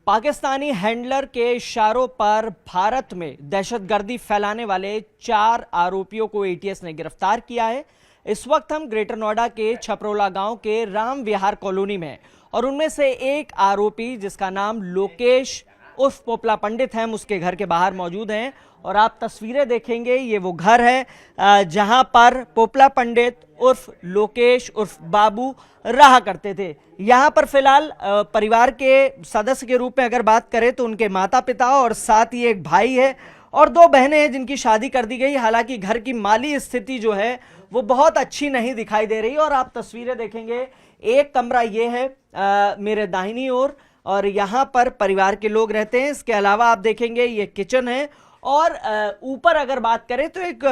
Pakistani handler के इशारों पर भारत में दहशतगर्दी फैलाने वाले 4 आरोपियों को एटीएस ने गिरफ्तार किया है। इस वक्त हम ग्रेटर नोएडा के छपरोला गांव के राम विहार कॉलोनी में और उनमें से एक आरोपी जिसका नाम लोकेश उर्फ पोपला पंडित है, हम उसके घर के बाहर मौजूद हैं और आप तस्वीरें देखेंगे। ये वो घर है जहां पर पोपला पंडित उर्फ लोकेश उर्फ बाबू रहा करते थे। यहां पर फिलहाल परिवार के सदस्य के रूप में अगर बात करें तो उनके माता पिता और साथ ही एक भाई है और 2 बहनें हैं जिनकी शादी कर दी गई। हालांकि घर की माली स्थिति जो है वो बहुत अच्छी नहीं दिखाई दे रही और आप तस्वीरें देखेंगे। एक कमरा ये है मेरे दाहिनी ओर और यहाँ पर परिवार के लोग रहते हैं। इसके अलावा आप देखेंगे ये किचन है और ऊपर अगर बात करें तो एक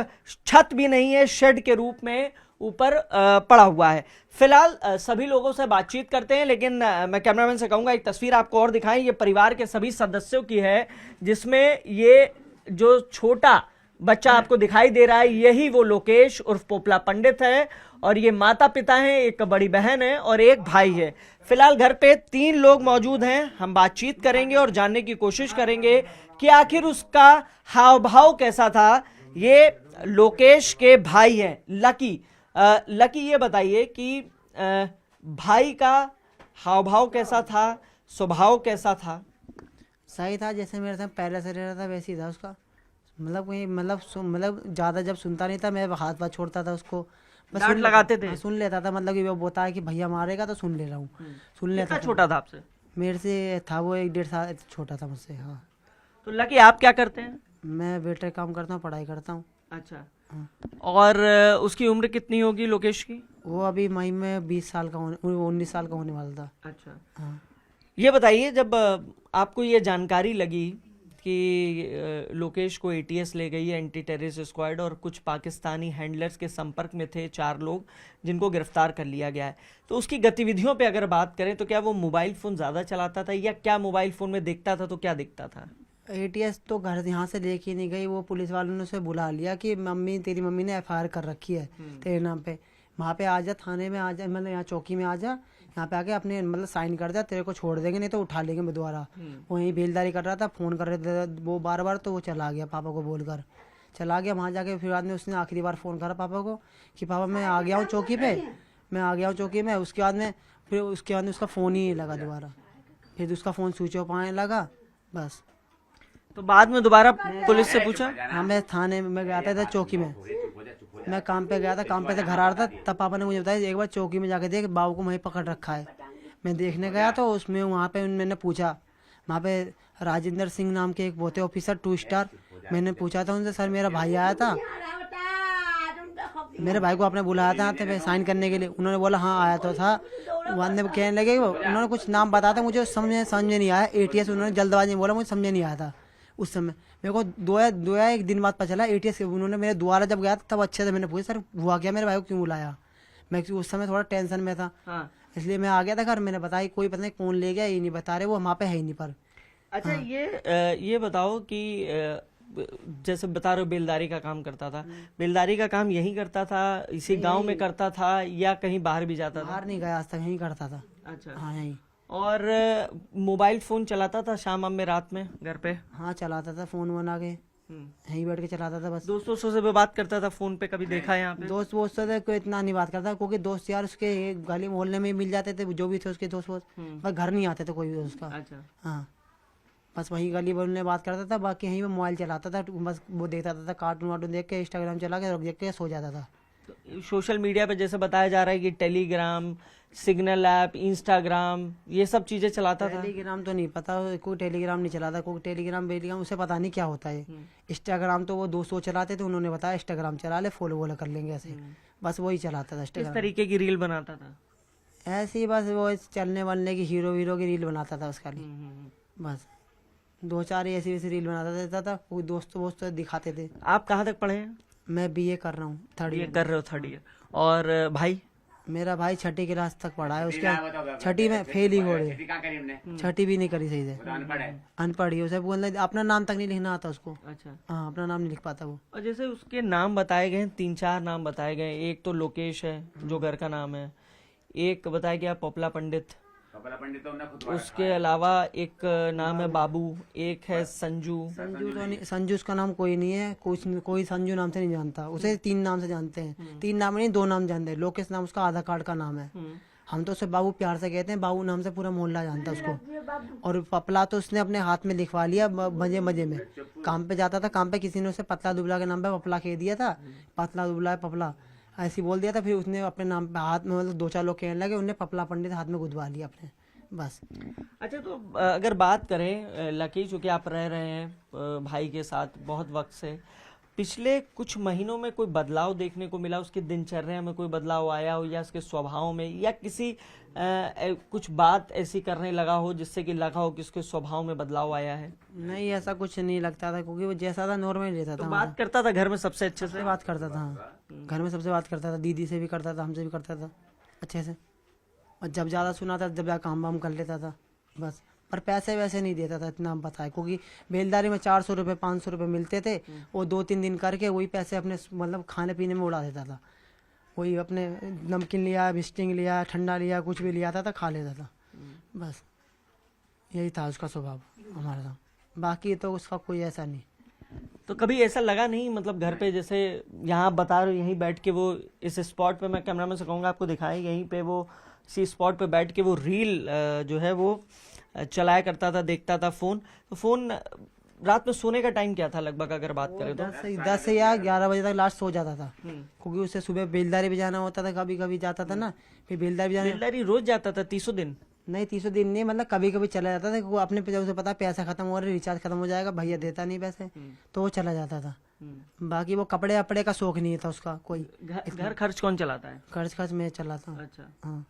छत भी नहीं है, शेड के रूप में ऊपर पड़ा हुआ है। फिलहाल सभी लोगों से बातचीत करते हैं, लेकिन मैं कैमरामैन से कहूंगा एक तस्वीर आपको और दिखाएं। ये परिवार के सभी सदस्यों की है जिसमें ये जो छोटा बच्चा आपको दिखाई दे रहा है यही वो लोकेश उर्फ पोपला पंडित है और ये माता पिता हैं, एक बड़ी बहन है और एक भाई है। फिलहाल घर पे 3 लोग मौजूद हैं। हम बातचीत करेंगे और जानने की कोशिश करेंगे कि आखिर उसका हाव भाव कैसा था। ये लोकेश के भाई हैं लकी। लकी ये बताइए कि भाई का हाव भाव कैसा था, स्वभाव कैसा था? सही था, जैसे मेरे साथ पहले से रह रहा था वैसे ही था उसका। मतलब कहीं मतलब ज़्यादा जब सुनता नहीं था, मैं हाथ छोड़ता था उसको, बस डांट लगाते थे? सुन लेता था। मतलब कि वो बोलता है कि भैया मारेगा तो सुन ले रहा हूँ, सुन लेता था। छोटा था आपसे? मेरे से था वो 1-1.5 साल छोटा था मुझसे। हाँ। तो लकी आप क्या करते हैं? मैं वेटर काम करता हूँ, पढ़ाई करता हूँ। अच्छा। हाँ। और उसकी उम्र कितनी होगी लोकेश की? वो अभी मई में 20 साल का 19 साल का होने वाला था। अच्छा। हाँ। ये बताइए, जब आपको ये जानकारी लगी कि लोकेश को एटीएस ले गई है एंटी टेररिस्ट स्क्वाड और कुछ पाकिस्तानी हैंडलर्स के संपर्क में थे 4 लोग जिनको गिरफ्तार कर लिया गया है, तो उसकी गतिविधियों पे अगर बात करें तो क्या वो मोबाइल फ़ोन ज़्यादा चलाता था या क्या मोबाइल फ़ोन में देखता था तो क्या दिखता था? एटीएस तो घर यहाँ से लेके नहीं गई, वो पुलिस वालों ने उसे बुला लिया कि मम्मी, तेरी मम्मी ने एफआईआर कर रखी है तेरे नाम पे, वहाँ पे आ जा, थाने में आ जा, मतलब यहाँ चौकी में आ जा, यहाँ पे आके अपने मतलब साइन कर जा, तेरे को छोड़ देंगे, नहीं तो उठा लेंगे मैं दोबारा। वहीं बेलदारी कर रहा था, फ़ोन कर रहे थे वो बार, तो वो चला गया, पापा को बोलकर चला गया। वहाँ जाके फिर बाद में उसने आखिरी बार फ़ोन करा पापा को कि पापा मैं आ गया हूँ चौकी पे, मैं आ गया हूँ चौकी में। उसके बाद में उसका फ़ोन ही लगा दोबारा, फिर उसका फ़ोन स्विच ऑफ आने लगा बस। तो बाद में दोबारा पुलिस से पूछा? हाँ, मैं थाने में गया था चौकी में, मैं काम पे गया था, काम पे से घर आ रहा था, तब पापा ने मुझे बताया एक बार चौकी में जाके देख, बाबू को वहीं पकड़ रखा है। मैं देखने गया तो उसमें वहाँ पे मैंने पूछा, वहाँ पे राजेंद्र सिंह नाम के एक होते ऑफिसर 2 स्टार, मैंने पूछा था उनसे, सर मेरा भाई आया था, मेरे भाई को आपने बुलाया था तो साइन करने के लिए? उन्होंने बोला हाँ आया तो था। बाद में कहने लगे उन्होंने कुछ नाम बताया था, मुझे समझ नहीं आया। एटीएस उन्होंने जल्दबाजी में बोला, मुझे समझ नहीं आया था उस समय। मेरे को दो या 1 दिन बाद पता चला एटीएस उन्होंने मेरे द्वारा जब गया तब अच्छे से मैंने पूछा सर हुआ क्या, मेरे भाई को क्यों बुलाया। मैं उस समय थोड़ा टेंशन में था। हाँ। इसलिए मैं आ गया था घर, मैंने बताया कोई पता नहीं कौन ले गया, ये नहीं बता रहे, वो वहाँ पे है ही नहीं पर। अच्छा। हाँ। ये बताओ कि जैसे बता रहे हो बेलदारी का काम करता था, बेलदारी का काम यही करता था, इसी गांव में करता था या कहीं बाहर भी जाता था? बाहर नहीं गया आज तक, यहीं करता था। अच्छा। हाँ यहीं। और मोबाइल फोन चलाता था शाम में रात में घर पे? हाँ चलाता था, फोन बना के यहीं बैठ के चलाता था बस। दोस्तों से भी बात करता था फोन पे? कभी देखा है यहाँ पे? दोस्त वोस्त से कोई इतना नहीं बात करता, क्योंकि दोस्त यार उसके गली मोहल्ले में मिल जाते थे, जो भी थे उसके दोस्त वोस्त, पर घर नहीं आते थे कोई भी उसका। अच्छा। हाँ, बस वहीं गली बोलने बात करता था, बाकी यहीं पे मोबाइल चलाता था, बस वो देखता था कार्टून वार्टून देख के, इंस्टाग्राम चला के देख के सो जाता था। तो सोशल मीडिया पे जैसे बताया जा रहा है कि टेलीग्राम, सिग्नल ऐप, इंस्टाग्राम, ये सब चीजें चलाता था? टेलीग्राम तो नहीं पता, कोई टेलीग्राम नहीं चलाता, कोई टेलीग्राम उसे पता नहीं क्या होता है। इंस्टाग्राम तो वो 200 चलाते थे, उन्होंने बताया इंस्टाग्राम चला ले, फॉलो वॉलो कर लेंगे ऐसे, बस वही चलाता था। किस तरीके की रील बनाता था? ऐसे ही बस वो चलने वालने की हीरो की रील बनाता था उसका, बस 2-4 ऐसी वैसी रील बनाता देता था, कोई दोस्त दिखाते थे। आप कहाँ तक पढ़े हैं? मैं बीए कर रहा हूँ, 3rd ईयर कर रहे हो, 3rd ईयर। और भाई? मेरा भाई 6ठी क्लास तक पढ़ा है, उसके 6ठी में फेल ही हो रही, 6ठी भी नहीं करी सही से, अनपढ़ ही। उसे बोलना अपना नाम तक नहीं लिखना आता उसको। अच्छा। हाँ, अपना नाम नहीं लिख पाता वो। और जैसे उसके नाम बताए गए, 3-4 नाम बताए गए, एक तो लोकेश है जो घर का नाम है, एक बताया गया पोपला पंडित, कपड़ा पंडित तो उन्हें खुद उसके अलावा एक नाम है बाबू, एक है संजू। संजू तो नहीं, संजू उसका नाम कोई नहीं है, कोई संजू नाम से नहीं जानता उसे, 3 नाम से जानते हैं। 3 नाम नहीं, 2 नाम जानते हैं। लोकेश नाम उसका आधार कार्ड का नाम है। हम तो उसे बाबू प्यार से कहते हैं, बाबू नाम से पूरा मोहल्ला जानता है उसको। और पपला तो उसने अपने हाथ में लिखवा लिया मजे मजे में। काम पे जाता था, काम पे किसी ने उसे पतला दुबला के नाम पे पपला कह दिया था, पतला दुबला है पपला ऐसे बोल दिया था। फिर उसने अपने नाम पे हाथ में, मतलब 2-4 लोग कहने लगे, उन्हें पपला पंडित हाथ में गुदवा लिया अपने, बस। अच्छा, तो अगर बात करें लकी, चूंकि आप रह रहे हैं भाई के साथ बहुत वक्त से, पिछले कुछ महीनों में कोई बदलाव देखने को मिला? उसकी दिनचर्या में कोई बदलाव आया हो, या उसके स्वभाव में, या किसी कुछ बात ऐसी करने लगा हो जिससे कि लगा हो कि उसके स्वभाव में बदलाव आया है? नहीं, ऐसा कुछ नहीं लगता था, क्योंकि वो जैसा था नॉर्मल रहता तो था। बात करता था घर में सबसे अच्छे से? बात करता था, घर में सबसे बात करता था, दीदी से भी करता था, हमसे भी करता था अच्छे से। और जब ज़्यादा सुना था जब काम वाम कर लेता था, बस। पर पैसे वैसे नहीं देता था, इतना हम बताए, क्योंकि बेलदारी में 400 रुपये 500 रुपये मिलते थे। वो 2-3 दिन करके वही पैसे अपने मतलब खाने पीने में उड़ा देता था। वही अपने नमकीन लिया, बिस्टिंग लिया, ठंडा लिया, कुछ भी लिया था खा लेता था, बस। यही था उसका स्वभाव हमारा था, बाकी तो उसका कोई ऐसा नहीं। तो कभी ऐसा लगा नहीं, मतलब घर पे जैसे यहाँ बता रहे हो, यहीं बैठ के वो इस स्पॉट पे, मैं कैमरामैन से कहूँगा आपको दिखाएं, यहीं पे वो इसी स्पॉट पे बैठ के वो रील जो है वो चलाया करता था, देखता था फोन। तो फोन रात में सोने का टाइम क्या था लगभग, अगर बात करें तो? 10 से या 11 बजे तक लास्ट सो जाता था, क्योंकि उसे सुबह बेलदारी भी जाना होता था, कभी कभी जाता था ना। फिर बेलदारी भी जाने, बेलदारी रोज जाता था 30 दिन? नहीं, 30 दिन नहीं, मतलब कभी कभी चला जाता था। वो अपने पे उसे पता पैसा खत्म हो रहा है, रिचार्ज खत्म हो जाएगा, भैया देता नहीं पैसे, तो वो चला जाता था। बाकी वो कपड़े वपड़े का शौक नहीं था उसका कोई। घर खर्च कौन चलाता है? खर्च मैं चलाता हूँ। अच्छा, हाँ।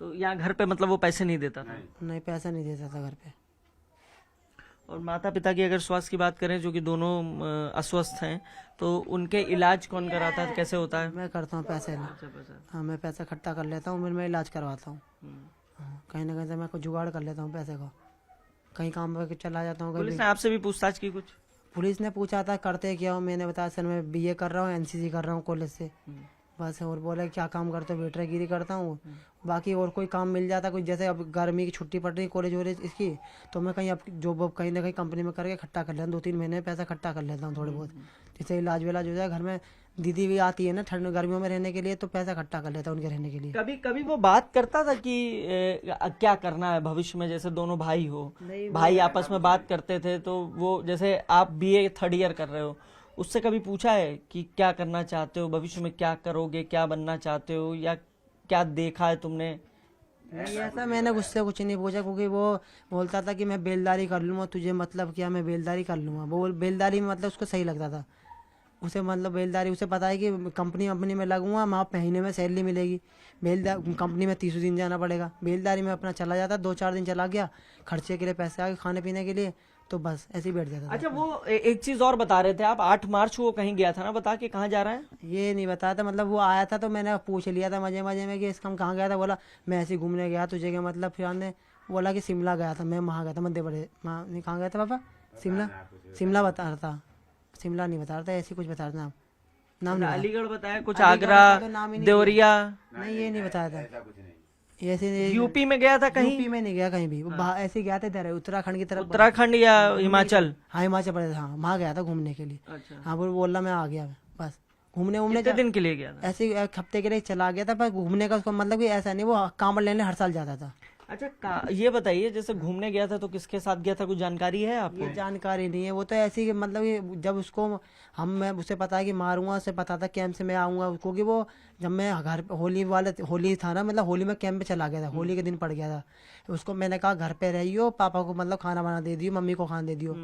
तो यहाँ घर पे मतलब वो पैसे नहीं देता था? नहीं, पैसा नहीं देता था घर पे। और माता पिता की अगर स्वास्थ्य की बात करें, जो कि दोनों अस्वस्थ हैं, तो उनके इलाज कौन कराता है, कैसे होता है? मैं करता हूँ पैसे। हाँ, मैं पैसा इकट्ठा कर लेता हूँ, मैं इलाज करवाता हूँ। हाँ, कहीं ना कहीं से मैं कुछ जुगाड़ कर लेता हूँ पैसे का, कहीं काम पे चला जाता हूँ। पुलिस ने आपसे भी पूछताछ की कुछ? पुलिस ने पूछा था करते क्या हो, मैंने बताया सर मैं BA कर रहा हूँ, NCC कर रहा हूँ कॉलेज से, बस। और बोले क्या काम करते हो? वेटरगिरी करता हूँ। बाकी और कोई काम मिल जाता, कोई जैसे अब गर्मी की छुट्टी पड़ रही कॉलेज वॉलेज इसकी, तो मैं कहीं अब जॉब कहीं ना कहीं कंपनी में करके इकट्ठा कर लेता हूँ, 2-3 महीने पैसा इकट्ठा कर लेता हूँ थोड़े बहुत, जिससे इलाज विलाज हो जाए। घर में दीदी भी आती है ना ठंड गर्मियों में रहने के लिए, तो पैसा इकट्ठा कर लेता हूँ उनके रहने के लिए। कभी कभी वो बात करता था कि क्या करना है भविष्य में? जैसे दोनों भाई हो, भाई आपस में बात करते थे, तो वो जैसे आप BA 3rd ईयर कर रहे हो, उससे कभी पूछा है कि क्या करना चाहते हो भविष्य में, क्या करोगे, क्या बनना चाहते हो, या क्या देखा है तुमने? नहीं, ऐसा मैंने उससे कुछ नहीं पूछा, क्योंकि वो बोलता था कि मैं बेलदारी कर लूँगा, तुझे मतलब क्या, मैं बेलदारी कर लूँगा। वो बेलदारी में मतलब उसको सही लगता था, उसे मतलब बेलदारी, उसे पता है कि कंपनी में लगूंगा, वहाँ महीने में सैलरी मिलेगी। कंपनी में 30 दिन जाना पड़ेगा, बेलदारी में अपना चला जाता, 2-4 दिन चला गया, खर्चे के लिए पैसे आ गए, खाने पीने के लिए, तो बस ऐसे ही बैठ जाता था। अच्छा, वो एक चीज और बता रहे थे आप, 8 मार्च को वो कहीं गया था ना, बता के कहाँ जा रहा है? ये नहीं बताया था, मतलब वो आया था तो मैंने पूछ लिया था मजे मजे में कि इसका कहाँ गया था। बोला मैं ऐसे ही घूमने गया, तुझे क्या मतलब? फिर हमने बोला कि शिमला गया था। मैं वहाँ गया था, मध्य प्रदेश। कहाँ गया था पापा? शिमला बता रहा था, शिमला नहीं बता रहा था, ऐसे कुछ बता रहा था नाम नहीं। अलीगढ़ बताया, कुछ आगरा, देवरिया? नहीं, ये नहीं बताया था। ऐसे यूपी में गया था कहीं? यूपी में नहीं गया कहीं भी, वो ऐसे गया था इधर उत्तराखंड की तरफ। उत्तराखंड या हिमाचल? हाँ, हिमाचल प्रदेश, हाँ वहाँ गया था घूमने के लिए। अच्छा। हाँ, वो बोल रहा मैं आ गया, बस घूमने कितने दिन के लिए गया था? ऐसे 1 हफ्ते के लिए चला गया था, पर घूमने का उसका मतलब कि ऐसा नहीं, वो कांवड़ लेने हर साल जाता था। अच्छा, ये बताइए, जैसे घूमने गया था तो किसके साथ गया था, कुछ जानकारी है आपको? ये जानकारी नहीं है, वो तो ऐसी कि मतलब कि जब उसको मैं उसे पता है कि मारूंगा, उसे पता था कैंप से मैं आऊंगा, क्योंकि वो जब मैं घर होली था ना, मतलब होली में कैंप पे चला गया था, होली के दिन पड़ गया था उसको। मैंने कहा घर पे रहियो, पापा को मतलब खाना बना दे दियो, मम्मी को खाना दे दियो।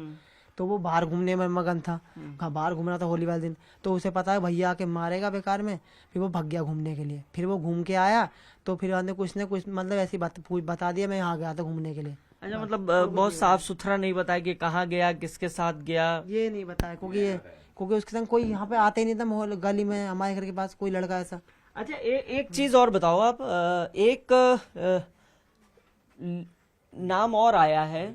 तो वो बाहर घूमने में मगन था, कहा बाहर घूमना था होली वाले दिन, तो उसे पता है भैया आके मारेगा बेकार में। फिर वो भाग गया घूमने के लिए, फिर वो घूम के आया, तो फिर हमने कुछ न कुछ मतलब ऐसी बात बता दिया मैं यहाँ गया था घूमने के लिए। अच्छा, मतलब बहुत साफ सुथरा नहीं बताया कि कहाँ गया, किसके साथ गया? ये नहीं बताया, क्योंकि उसके संग कोई यहाँ पे आते ही नहीं था, मोहल्ले गली में हमारे घर के पास कोई लड़का ऐसा। अच्छा, एक चीज और बताओ आप, एक नाम और आया है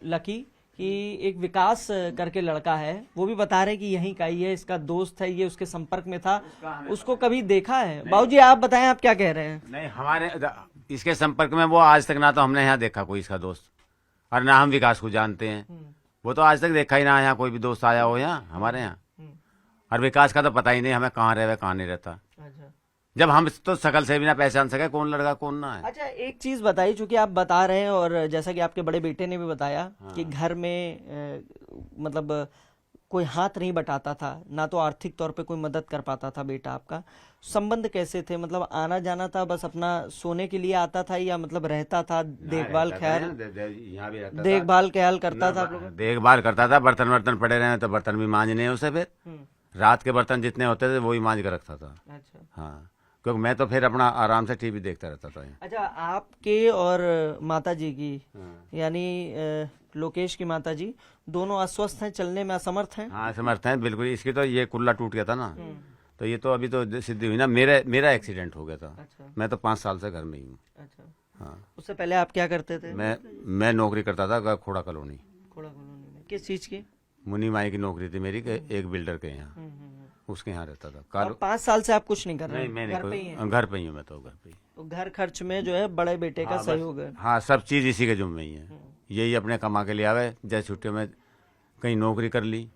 लकी, कि एक विकास करके लड़का है, वो भी बता रहे कि यहीं का ही है, इसका दोस्त है, ये उसके संपर्क में था, उसको कभी देखा है? बाबूजी आप बताएं, आप क्या कह रहे हैं? नहीं, हमारे इसके संपर्क में वो आज तक ना तो हमने यहाँ देखा कोई इसका दोस्त, और ना हम विकास को जानते हैं। वो तो आज तक देखा ही ना यहाँ कोई भी दोस्त आया हो यहाँ हमारे यहाँ। और विकास का तो पता ही नहीं हमें कहाँ रहे कहाँ नहीं रहता। अच्छा, जब हम तो शकल से भी ना पहचान सके कौन लड़का कौन ना है। अच्छा, एक चीज बताइए, चूंकि आप बता रहे हैं और जैसा कि आपके बड़े बेटे ने भी बताया कि घर में मतलब कोई हाथ नहीं बटाता था, ना तो आर्थिक तौर पे कोई मदद कर पाता था बेटा आपका। संबंध कैसे थे? मतलब आना जाना था, बस अपना सोने के लिए आता था, या मतलब रहता था, देखभाल ख्याल यहाँ भी रहता देखभाल ख्याल करता था आप था, लोग? देखभाल करता था। बर्तन वर्तन पड़े रहे तो बर्तन भी मांजने हैं उसे, फिर रात के बर्तन जितने होते थे वही मांज कर रखता था। अच्छा, हाँ, क्योंकि मैं तो फिर अपना आराम से टीवी देखता रहता था। अच्छा, आपके और माता जी की, यानी लोकेश की माता जी, दोनों अस्वस्थ हैं, चलने में असमर्थ हैं? हाँ, समर्थ हैं बिल्कुल। इसकी तो ये कुल्ला टूट गया था ना, तो ये तो अभी तो सिद्धि हुई ना। मेरा एक्सीडेंट हो गया था। अच्छा, मैं तो 5 साल से घर में ही हूँ। अच्छा। हाँ, उससे पहले आप क्या करते थे? मैं नौकरी करता था खोड़ा कॉलोनी। खोड़ा कॉलोनी में किस चीज की? मुनी माई की नौकरी थी मेरी, एक बिल्डर के यहाँ, उसके यहाँ रहता था। और 5 साल से आप कुछ नहीं कर रहे नहीं, हैं? मैंने घर पे ही हैं? घर पे ही हूँ मैं तो, घर पे ही। तो घर खर्च में जो है बड़े बेटे का सहयोग है? हाँ, सब चीज़ इसी के जुम्मे ही है। यही अपने कमा के लिए आवे। जैसे छुट्टियों में कहीं नौकरी कर ली,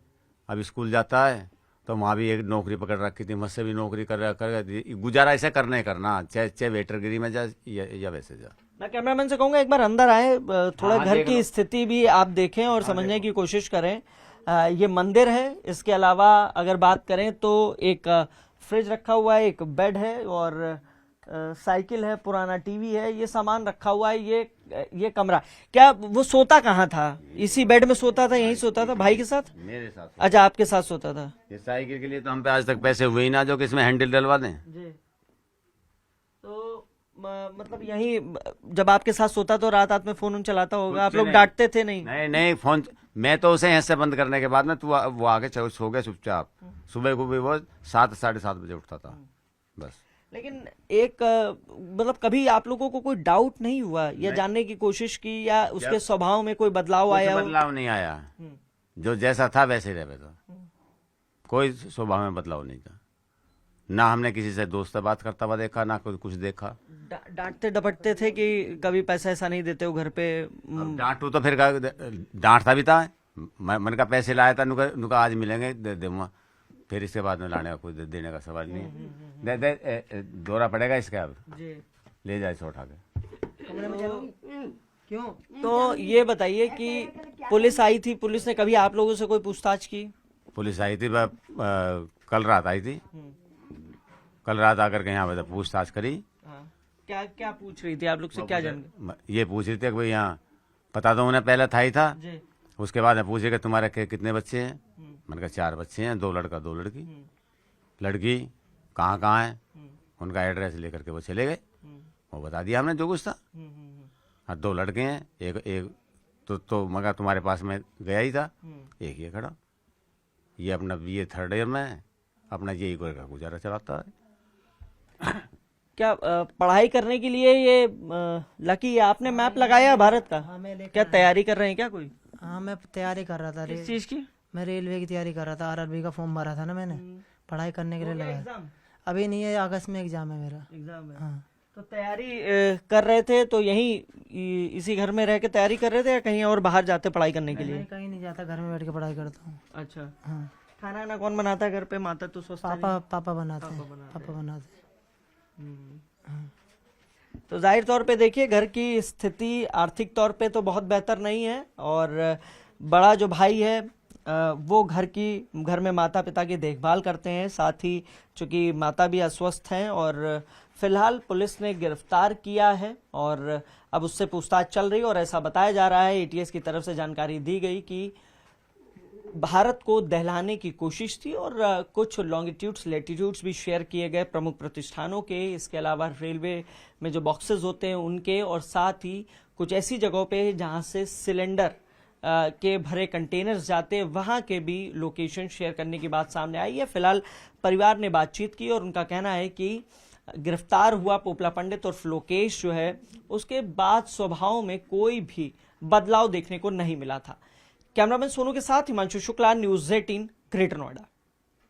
अब स्कूल जाता है तो वहाँ भी एक नौकरी पकड़ रखी थी, मुझसे भी नौकरी कर गुजारा ऐसे करना, चाहे वेटरगिरी में जा या वैसे जा। मैं कैमरामैन से कहूंगा एक बार अंदर आए, थोड़ा हाँ, घर की स्थिति भी आप देखें और समझने की कोशिश करें। ये मंदिर है, इसके अलावा अगर बात करें तो एक फ्रिज रखा हुआ है, एक बेड है, और साइकिल है, पुराना टीवी है, ये सामान रखा हुआ है। ये कमरा, क्या वो सोता कहाँ था? इसी बेड में सोता था? यहीं सोता था भाई के साथ? मेरे साथ। अच्छा, आपके साथ सोता था। ये साइकिल के लिए तो हम पे आज तक पैसे हुए ही ना जो कि इसमें हैंडल डलवा दें। जी, तो मतलब यही जब आपके साथ सोता तो रात में फोन चलाता होगा, आप लोग डांटते थे? नहीं, फोन मैं तो उसे ऐसे बंद करने के बाद में वो आगे सो गया चुपचाप। सुबह को भी वो 7 साढ़े 7 बजे उठता था बस। लेकिन एक मतलब कभी आप लोगों को कोई डाउट नहीं हुआ या जानने की कोशिश की, या उसके स्वभाव में कोई बदलाव आया? बदलाव नहीं आया, जो जैसा था वैसे ही रहे था। कोई स्वभाव में बदलाव नहीं था। ना हमने किसी से दोस्त से बात करता हुआ देखा, ना कुछ देखा। डांटते डपटते थे कि कभी पैसा ऐसा नहीं देते हो घर पे? डांटू तो फिर डांटता भी था। मन का पैसे लाया था, नुका आज मिलेंगे दे दूंगा, फिर इसके बाद में लाने का कोई देने का सवाल नहीं है। दे दौरा पड़ेगा इसके, अब ले जाए इसे उठा के। क्यों? तो ये बताइए कि पुलिस आई थी, पुलिस ने कभी आप लोगों से कोई पूछताछ की? पुलिस आई थी, कल रात आई थी। कल रात आकर के यहाँ पे पूछताछ करी। क्या क्या पूछ रही थी आप लोग से? क्या जान? ये पूछ रही थी कि भाई यहाँ पता तो उन्हें पहले था ही था। उसके बाद में पूछे कि तुम्हारे कितने बच्चे हैं? मैंने कहा 4 बच्चे हैं, 2 लड़का 2 लड़की। लड़की कहाँ है? उनका एड्रेस लेकर के वो चले गए। वो बता दिया हमने जो कुछ था। और 2 लड़के हैं, एक तो मगर तुम्हारे पास में गया ही था, एक ये खड़ा। ये अपना BA 3rd ईयर में है, अपना यही कोई का गुजारा चलाता है। क्या पढ़ाई करने के लिए ये लकी, आपने मैप लगाया भारत का? क्या तैयारी कर रहे हैं क्या कोई? हाँ, मैं तैयारी कर रहा था। किस चीज की? मैं रेलवे की तैयारी कर रहा था। RRB का फॉर्म भरा था ना मैंने, पढ़ाई करने के लिए लगाया। एग्जाम अभी नहीं है, अगस्त में एग्जाम है मेरा। एग्जाम है? हाँ, तो तैयारी कर रहे थे तो यहीं इसी घर में रह के तैयारी कर रहे थे, या कहीं और बाहर जाते पढ़ाई करने के लिए? मैं कहीं नहीं जाता, घर में बैठ के पढ़ाई करता हूँ। अच्छा, हाँ, खाना ना कौन बनाता है घर पे? माता तो स्वस्थ है? पापा बनाते हैं। पापा बनाते हैं। तो जाहिर तौर पे देखिए, घर की स्थिति आर्थिक तौर पे तो बहुत बेहतर नहीं है, और बड़ा जो भाई है वो घर में माता पिता की देखभाल करते हैं। साथ ही चूंकि माता भी अस्वस्थ हैं, और फिलहाल पुलिस ने गिरफ्तार किया है और अब उससे पूछताछ चल रही है। और ऐसा बताया जा रहा है, ATS की तरफ से जानकारी दी गई कि भारत को दहलाने की कोशिश थी, और कुछ लॉन्गिट्यूड्स लेटीट्यूड्स भी शेयर किए गए प्रमुख प्रतिष्ठानों के। इसके अलावा रेलवे में जो बॉक्सेस होते हैं उनके, और साथ ही कुछ ऐसी जगहों पे जहां से सिलेंडर के भरे कंटेनर्स जाते हैं, वहां के भी लोकेशन शेयर करने की बात सामने आई है। फिलहाल परिवार ने बातचीत की और उनका कहना है कि गिरफ्तार हुआ पोपला पंडित और लोकेश जो है, उसके बाद स्वभाव में कोई भी बदलाव देखने को नहीं मिला था। कैमरामैन सोनू के साथ हिमांशु शुक्ला, न्यूज़ 18, ग्रेटर नोएडा।